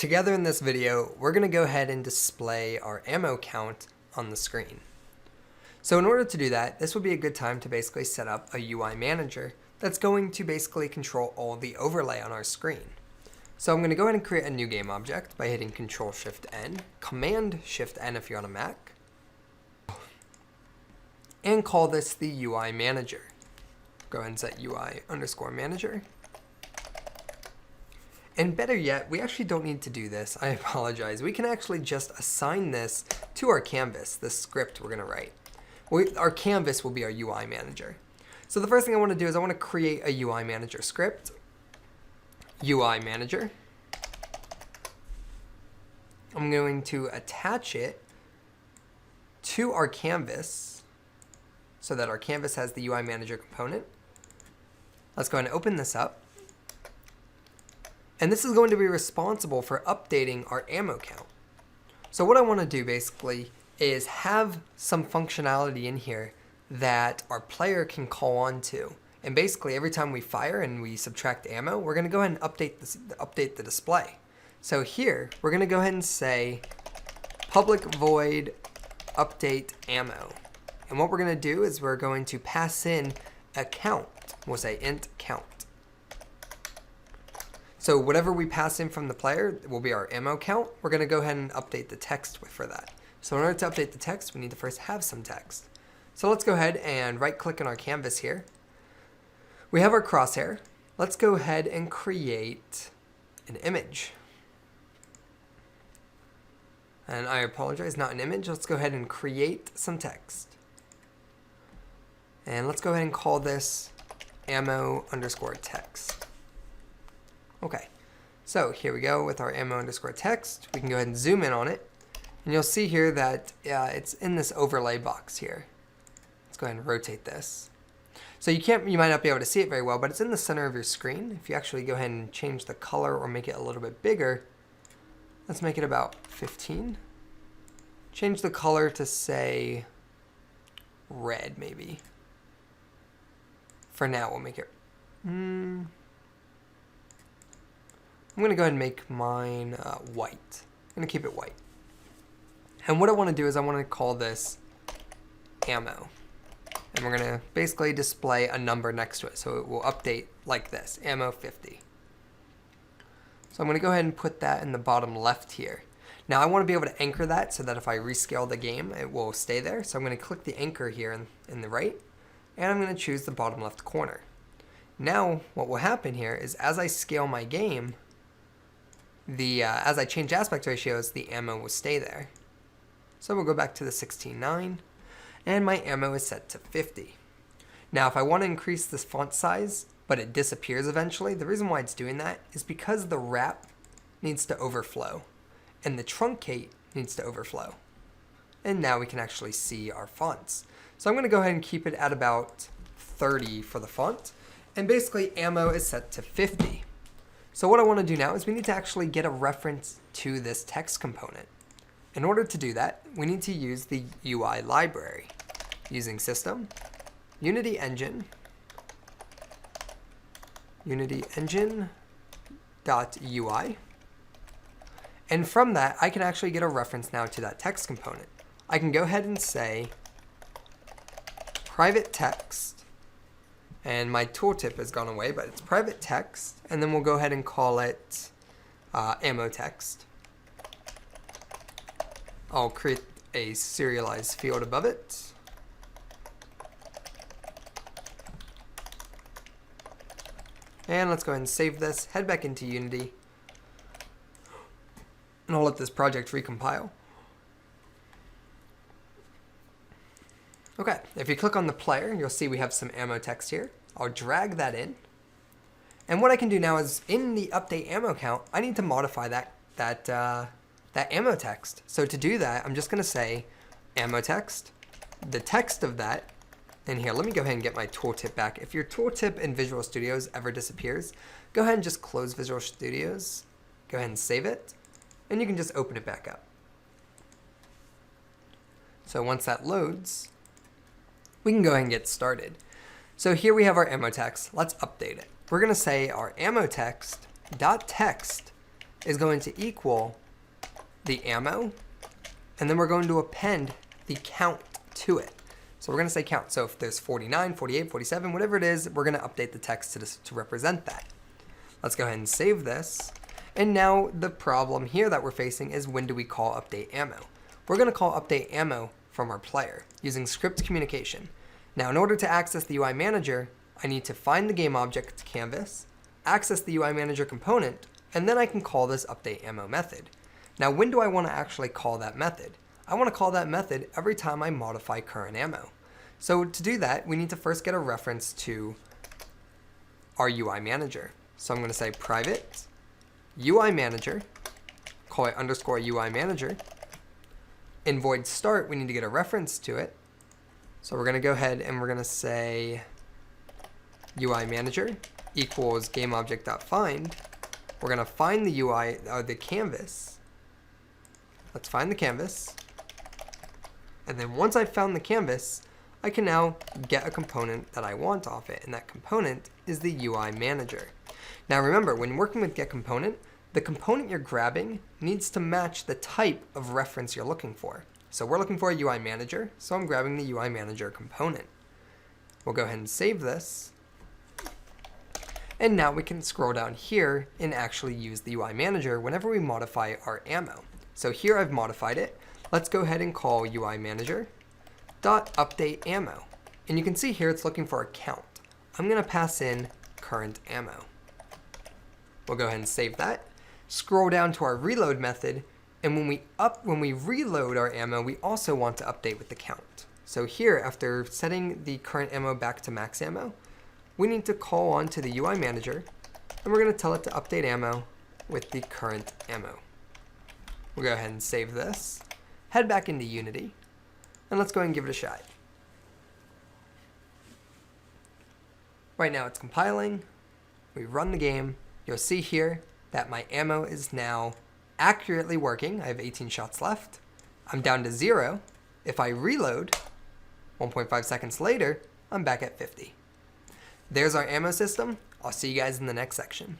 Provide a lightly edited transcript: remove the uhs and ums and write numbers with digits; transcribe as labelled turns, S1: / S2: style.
S1: together in this video, we're going to go ahead and display our ammo count on the screen. So in order to do that, this would be a good time to basically set up a UI manager that's going to basically control all the overlay on our screen. So I'm going to go ahead and create a new game object by hitting Control-Shift-N, Command-Shift-N if you're on a Mac, and call this the UI manager. Go ahead and set UI_manager. And better yet, we actually don't need to do this. I apologize. We can actually just assign this to our canvas, the script we're going to write. Our canvas will be our UI manager. So the first thing I want to do is I want to create a UI manager script. UI manager. I'm going to attach it to our canvas so that our canvas has the UI manager component. Let's go ahead and open this up. And this is going to be responsible for updating our ammo count. So what I want to do basically is have some functionality in here that our player can call on to. And basically every time we fire and we subtract ammo, we're going to go ahead and update the display. So here, we're going to go ahead and say public void update ammo. And what we're going to do is we're going to pass in a count. We'll say int count. So whatever we pass in from the player will be our ammo count. We're going to go ahead and update the text for that. So in order to update the text, we need to first have some text. So let's go ahead and right click on our canvas here. We have our crosshair. Let's go ahead and create an image. And I apologize, not an image. Let's go ahead and create some text. And let's go ahead and call this ammo_text. Okay, so here we go with our ammo_text. We can go ahead and zoom in on it. And you'll see here that it's in this overlay box here. Let's go ahead and rotate this. So you might not be able to see it very well, but it's in the center of your screen. If you actually go ahead and change the color or make it a little bit bigger, let's make it about 15. Change the color to say red maybe. For now, we'll make it, I'm going to go ahead and make mine white. I'm going to keep it white. And what I want to do is I want to call this ammo. And we're going to basically display a number next to it. So it will update like this, ammo 50. So I'm going to go ahead and put that in the bottom left here. Now I want to be able to anchor that so that if I rescale the game, it will stay there. So I'm going to click the anchor here in the right. And I'm going to choose the bottom left corner. Now what will happen here is as I scale my game, as I change aspect ratios, the ammo will stay there. So we'll go back to the 16:9, and my ammo is set to 50. Now if I want to increase this font size, but it disappears eventually, the reason why it's doing that is because the wrap needs to overflow, and the truncate needs to overflow. And now we can actually see our fonts. So I'm going to go ahead and keep it at about 30 for the font, and basically ammo is set to 50. So what I want to do now is we need to actually get a reference to this text component. In order to do that, we need to use the UI library using System, Unity Engine, UnityEngine.UI. And from that, I can actually get a reference now to that text component. I can go ahead and say private text, and my tooltip has gone away, but it's private text, and then we'll go ahead and call it ammo text. I'll create a serialized field above it. And let's go ahead and save this, head back into Unity, and I'll let this project recompile. Okay, if you click on the player, you'll see we have some ammo text here. I'll drag that in. And what I can do now is in the update ammo count, I need to modify that ammo text. So to do that, I'm just going to say ammo text, the text of that. And here, let me go ahead and get my tooltip back. If your tooltip in Visual Studios ever disappears, go ahead and just close Visual Studios. Go ahead and save it. And you can just open it back up. So once that loads, we can go ahead and get started. So here we have our ammo text. Let's update it. We're going to say our ammo text dot text is going to equal the ammo, and then we're going to append the count to it. So we're going to say count. So if there's 49, 48, 47, whatever it is, we're going to update the text to represent that. Let's go ahead and save this. And now the problem here that we're facing is, when do we call update ammo? We're going to call update ammo from our player using script communication. Now, in order to access the UI manager, I need to find the game object canvas, access the UI manager component, and then I can call this update ammo method. Now, when do I want to actually call that method? I want to call that method every time I modify current ammo. So to do that, we need to first get a reference to our UI manager. So I'm going to say private UI manager, call it underscore UI manager. In void start, we need to get a reference to it. So we're going to go ahead and we're going to say UI manager equals GameObject.find. We're going to find the UI, the canvas. Let's find the canvas. And then once I've found the canvas, I can now get a component that I want off it, and that component is the UI manager. Now remember, when working with getComponent, the component you're grabbing needs to match the type of reference you're looking for. So we're looking for a UI manager, so I'm grabbing the UI manager component. We'll go ahead and save this. And now we can scroll down here and actually use the UI manager whenever we modify our ammo. So here I've modified it. Let's go ahead and call UI manager dot update ammo. And you can see here it's looking for a count. I'm going to pass in current ammo. We'll go ahead and save that. Scroll down to our reload method, and when we reload our ammo, we also want to update with the count. So here, after setting the current ammo back to max ammo, we need to call on to the UI manager, and we're going to tell it to update ammo with the current ammo. We'll go ahead and save this, head back into Unity, and let's go ahead and give it a shot. Right now it's compiling. We run the game. You'll see here that my ammo is now accurately working. I have 18 shots left. I'm down to 0. If I reload, 1.5 seconds later, I'm back at 50. There's our ammo system. I'll see you guys in the next section.